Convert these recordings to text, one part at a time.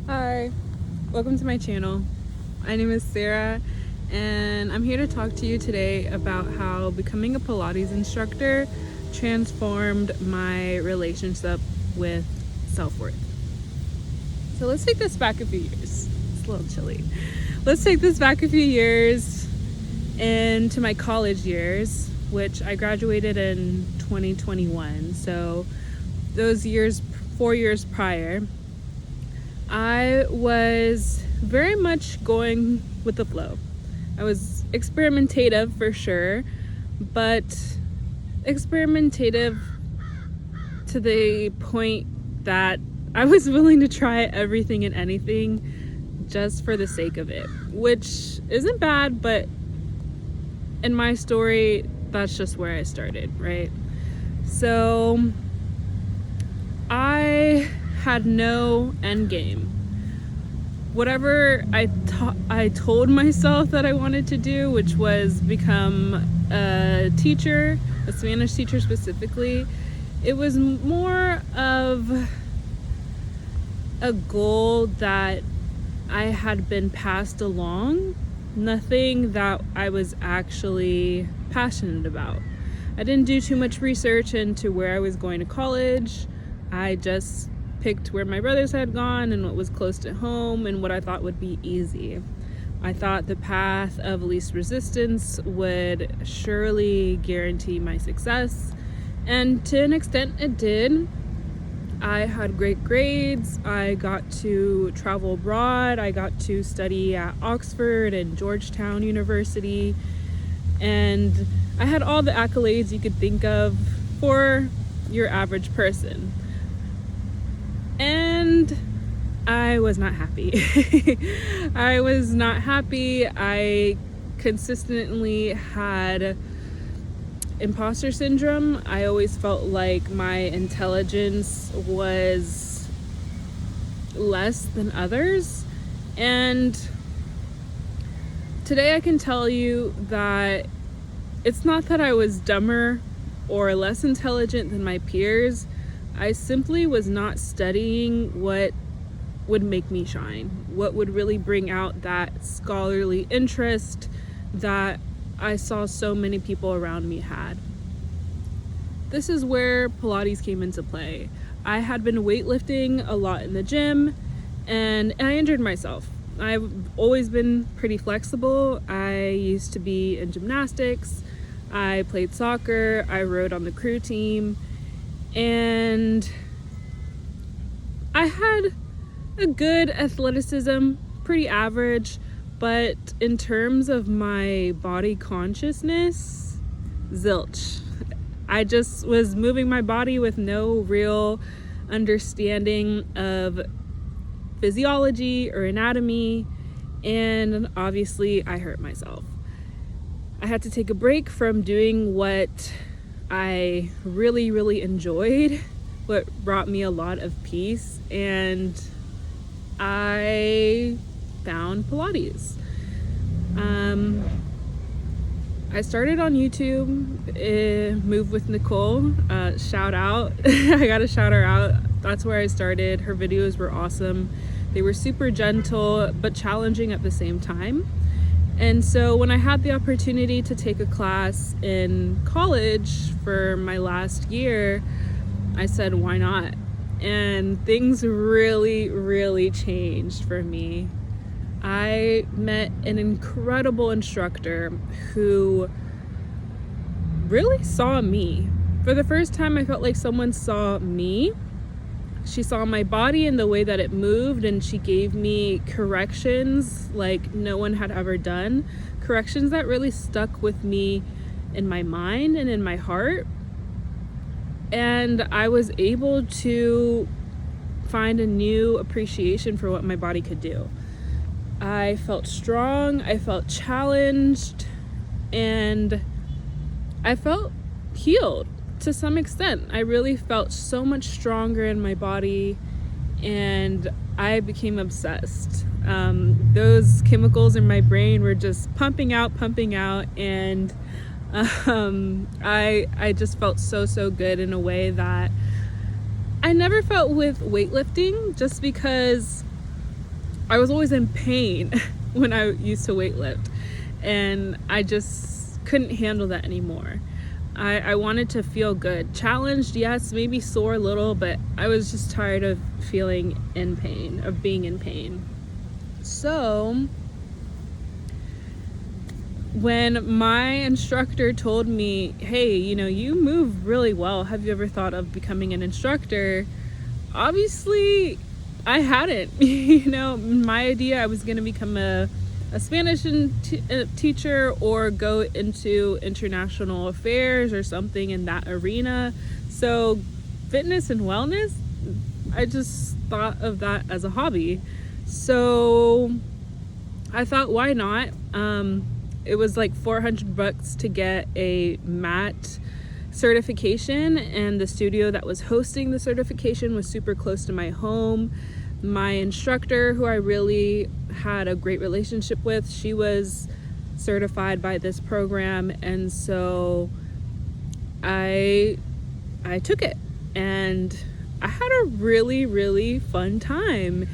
Hi, welcome to my channel. My name is Sarah and I'm here to talk to you today about how becoming a Pilates instructor transformed my relationship with self-worth. So let's take this back a few years. It's a little chilly. Let's take this back a few years into my college years, which I graduated in 2021. So those years, 4 years prior, I was very much going with the flow. I was experimentative for sure, but experimentative to the point that I was willing to try everything and anything just for the sake of it, which isn't bad, but in my story, that's just where I started, right? So I had no end game. Whatever I told myself that I wanted to do, which was become a teacher, a Spanish teacher specifically, it was more of a goal that I had been passed along, nothing that I was actually passionate about. I didn't do too much research into where I was going to college. I just picked where my brothers had gone and what was close to home and what I thought would be easy. I thought the path of least resistance would surely guarantee my success, and to an extent it did. I had great grades. I got to travel abroad. I got to study at Oxford and Georgetown University, and I had all the accolades you could think of for your average person. And I was not happy. I was not happy. I consistently had imposter syndrome. I always felt like my intelligence was less than others. And today I can tell you that it's not that I was dumber or less intelligent than my peers. I simply was not studying what would make me shine, what would really bring out that scholarly interest that I saw so many people around me had. This is where Pilates came into play. I had been weightlifting a lot in the gym and I injured myself. I've always been pretty flexible. I used to be in gymnastics. I played soccer. I rode on the crew team. And I had a good athleticism, pretty average, but in terms of my body consciousness, zilch. I just was moving my body with no real understanding of physiology or anatomy, and obviously I hurt myself. I had to take a break from doing what I really enjoyed, what brought me a lot of peace, and I found Pilates. I started on YouTube, Move with Nicole, shout out. I gotta shout her out. That's where I started. Her videos were awesome. They were super gentle but challenging at the same time. And so when I had the opportunity to take a class in college for my last year, I said, why not? And things really changed for me. I met an incredible instructor who really saw me. For the first time, I felt like someone saw me. She saw my body and the way that it moved, and she gave me corrections like no one had ever done. Corrections that really stuck with me in my mind and in my heart. And I was able to find a new appreciation for what my body could do. I felt strong, I felt challenged, and I felt healed. To some extent, I really felt so much stronger in my body, and I became obsessed. Those chemicals in my brain were just pumping out, and I just felt so good in a way that I never felt with weightlifting, just because I was always in pain when I used to weightlift, and I just couldn't handle that anymore. I wanted to feel good. Challenged, yes, maybe sore a little, but I was just tired of feeling in pain, of being in pain. So when my instructor told me, hey, you move really well, have you ever thought of becoming an instructor? Obviously, I hadn't. My idea, I was going to become a Spanish teacher or go into international affairs or something in that arena. So fitness and wellness, I just thought of that as a hobby. So I thought, why not? It was like $400 to get a mat certification, and the studio that was hosting the certification was super close to my home. My instructor, who I really had a great relationship with, she was certified by this program, and so I took it, and I had a really, really fun time.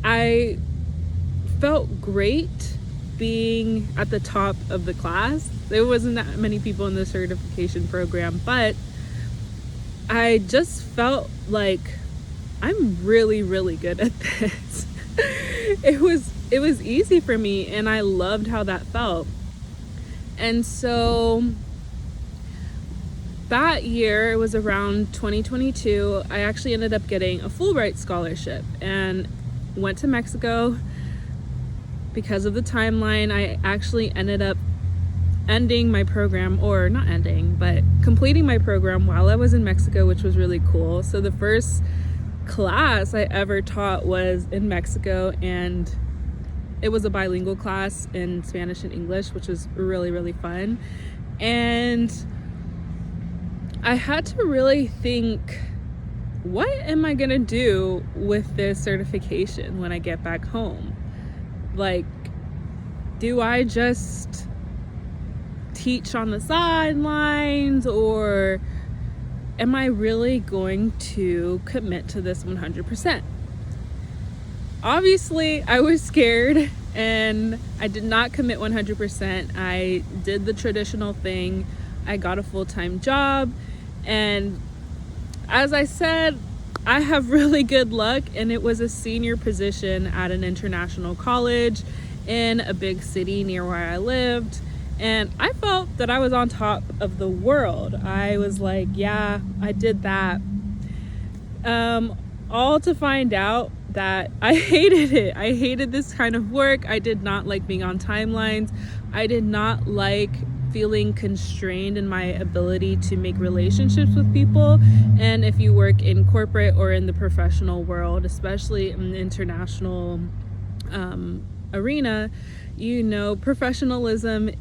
I felt great being at the top of the class. There wasn't that many people in the certification program, but I just felt like I'm really, really good at this. It was easy for me, and I loved how that felt. And so that year, it was around 2022, I actually ended up getting a Fulbright scholarship and went to Mexico. Because of the timeline, I actually ended up ending my program, or not ending, but completing my program while I was in Mexico, which was really cool. So the first class I ever taught was in Mexico, and it was a bilingual class in Spanish and English, which was really, really fun. And I had to really think, what am I gonna do with this certification when I get back home? Like, do I just teach on the sidelines, or am I really going to commit to this 100%? Obviously, I was scared and I did not commit 100%. I did the traditional thing. I got a full-time job, and as I said, I have really good luck, and it was a senior position at an international college in a big city near where I lived, and I felt that I was on top of the world. I was like, yeah, I did that. All to find out that I hated it. I hated this kind of work. I did not like being on timelines. I did not like feeling constrained in my ability to make relationships with people. And if you work in corporate or in the professional world, especially in the international arena, professionalism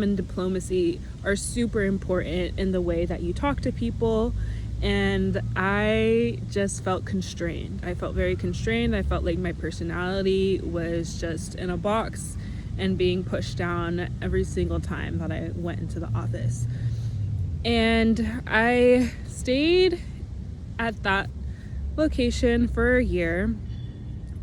and diplomacy are super important in the way that you talk to people. And I just felt constrained. I felt very constrained. I felt like my personality was just in a box and being pushed down every single time that I went into the office. And I stayed at that location for a year,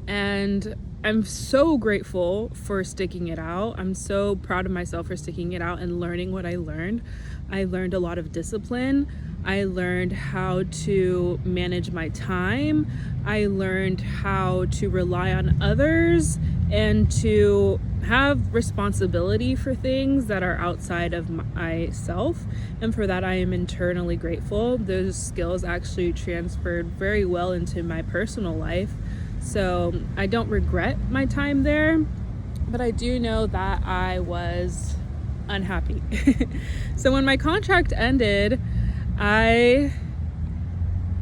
and I'm so grateful for sticking it out. I'm so proud of myself for sticking it out and learning what I learned. I learned a lot of discipline. I learned how to manage my time. I learned how to rely on others and to have responsibility for things that are outside of myself. And for that, I am internally grateful. Those skills actually transferred very well into my personal life. So I don't regret my time there, but I do know that I was unhappy. So when my contract ended, I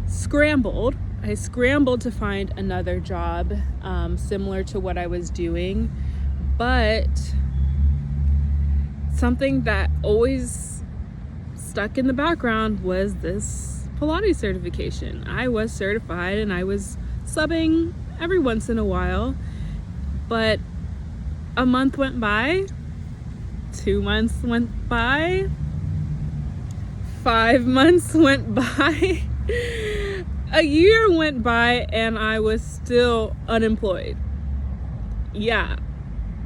scrambled to find another job similar to what I was doing, but something that always stuck in the background was this Pilates certification. I was certified and I was subbing every once in a while, but a month went by, 2 months went by, 5 months went by. a year went by and I was still unemployed. Yeah.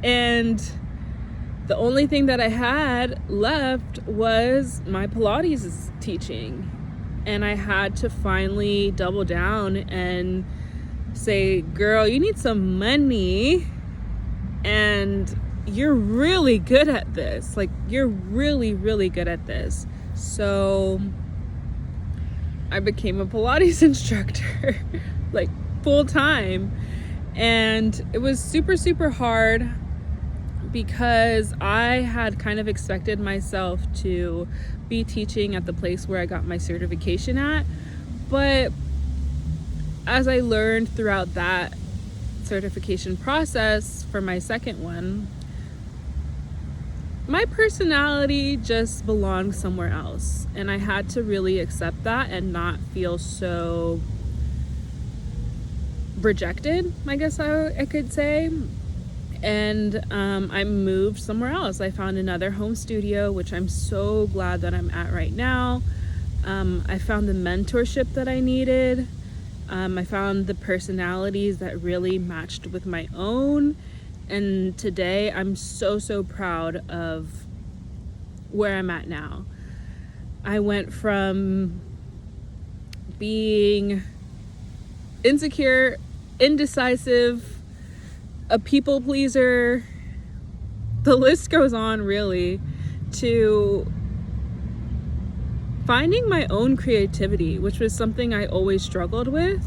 And the only thing that I had left was my Pilates teaching. And I had to finally double down and say, girl, you need some money and you're really good at this. Like, you're really, really good at this. So I became a Pilates instructor, like full time. And it was super, super hard because I had kind of expected myself to be teaching at the place where I got my certification at. But as I learned throughout that certification process for my second one, my personality just belonged somewhere else. And I had to really accept that and not feel so rejected, I guess I could say. And I moved somewhere else. I found another home studio, which I'm so glad that I'm at right now. I found the mentorship that I needed. I found the personalities that really matched with my own. And today I'm so, so proud of where I'm at now. I went from being insecure, indecisive, a people pleaser, the list goes on really, to finding my own creativity, which was something I always struggled with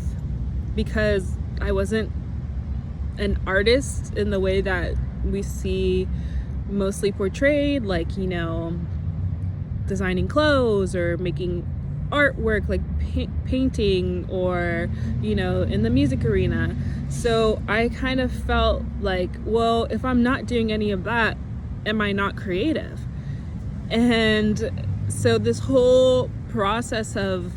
because I wasn't an artist in the way that we see mostly portrayed, like, you know, designing clothes or making artwork, like painting, or, you know, in the music arena. So I kind of felt like, well, if I'm not doing any of that, am I not creative? And so this whole process of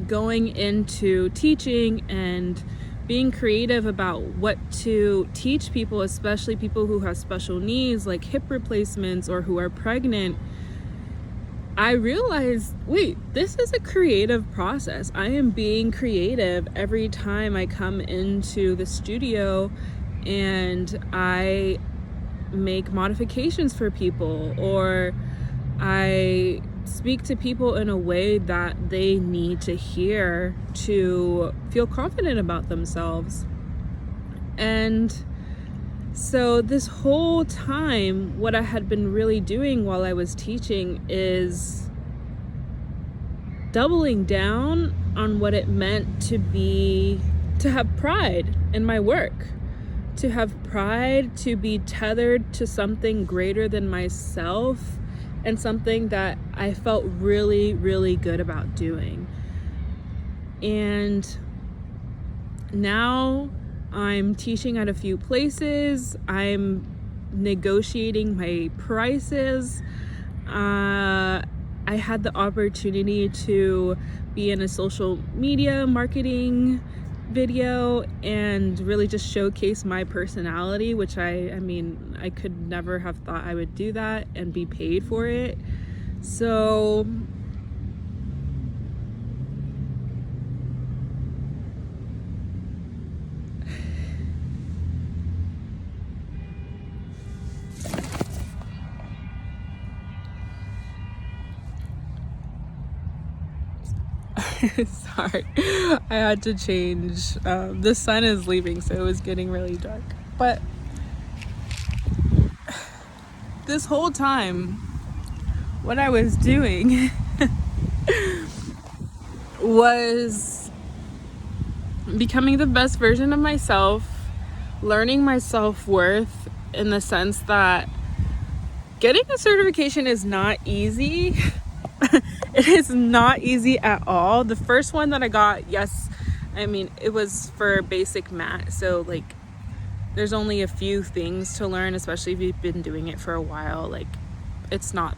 going into teaching and being creative about what to teach people, especially people who have special needs like hip replacements or who are pregnant, I realized, wait, this is a creative process. I am being creative every time I come into the studio and I make modifications for people, or I speak to people in a way that they need to hear to feel confident about themselves. And so this whole time, what I had been really doing while I was teaching is doubling down on what it meant to have pride in my work, to have pride, to be tethered to something greater than myself, and something that I felt really, really good about doing. And now I'm teaching at a few places. I'm negotiating my prices. I had the opportunity to be in a social media marketing video and really just showcase my personality, which I mean, I could never have thought I would do that and be paid for it. So sorry, I had to change. The sun is leaving, so it was getting really dark. But this whole time, what I was doing was becoming the best version of myself, learning my self-worth in the sense that getting a certification is not easy. It is not easy at all. The first one that I got, yes, I mean, it was for basic mat. So like, there's only a few things to learn, especially if you've been doing it for a while. Like, it's not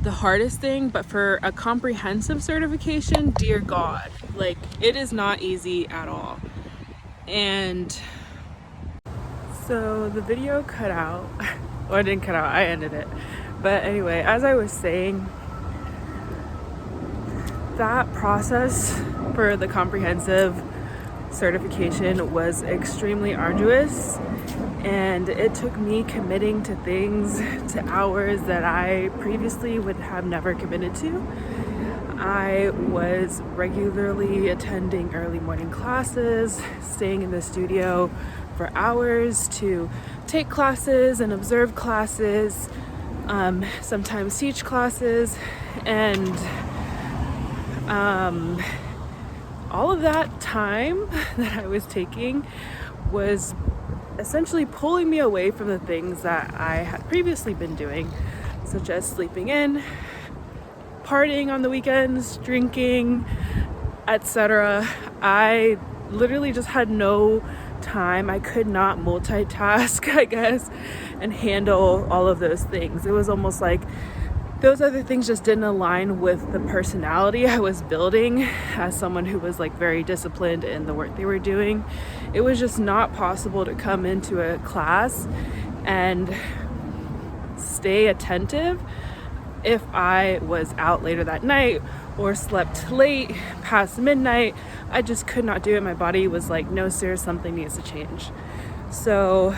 the hardest thing, but for a comprehensive certification, dear God, like, it is not easy at all. And so the video cut out, or it didn't cut out, I ended it. But anyway, as I was saying, that process for the comprehensive certification was extremely arduous, and it took me committing to things, to hours that I previously would have never committed to. I was regularly attending early morning classes, staying in the studio for hours to take classes and observe classes, sometimes teach classes, and all of that time that I was taking was essentially pulling me away from the things that I had previously been doing, such as sleeping in, partying on the weekends, drinking, etc. I literally just had no time. I could not multitask, I guess, and handle all of those things. It was almost like those other things just didn't align with the personality I was building as someone who was like very disciplined in the work they were doing. It was just not possible to come into a class and stay attentive if I was out later that night or slept late past midnight. I just could not do it. My body was like, no, sir, something needs to change. So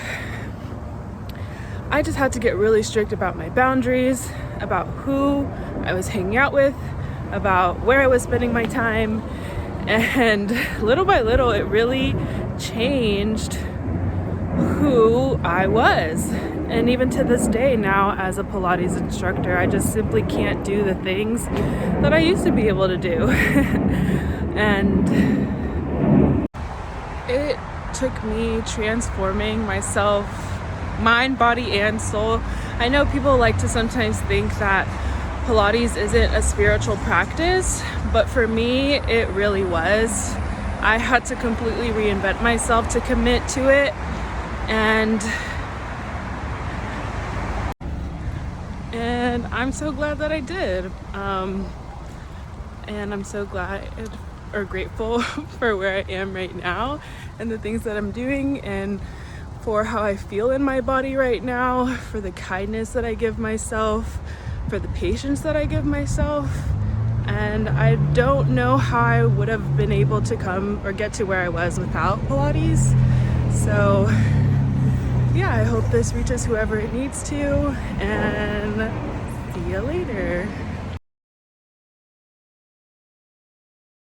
I just had to get really strict about my boundaries, about who I was hanging out with, about where I was spending my time. And little by little, it really changed who I was. And even to this day now, as a Pilates instructor, I just simply can't do the things that I used to be able to do. And it took me transforming myself, mind, body, and soul. I know people like to sometimes think that Pilates isn't a spiritual practice, but for me, it really was. I had to completely reinvent myself to commit to it, and I'm so glad that I did. And I'm so glad or grateful for where I am right now and the things that I'm doing, and for how I feel in my body right now, for the kindness that I give myself, for the patience that I give myself. And I don't know how I would have been able to come or get to where I was without Pilates. So yeah, I hope this reaches whoever it needs to, and see you later.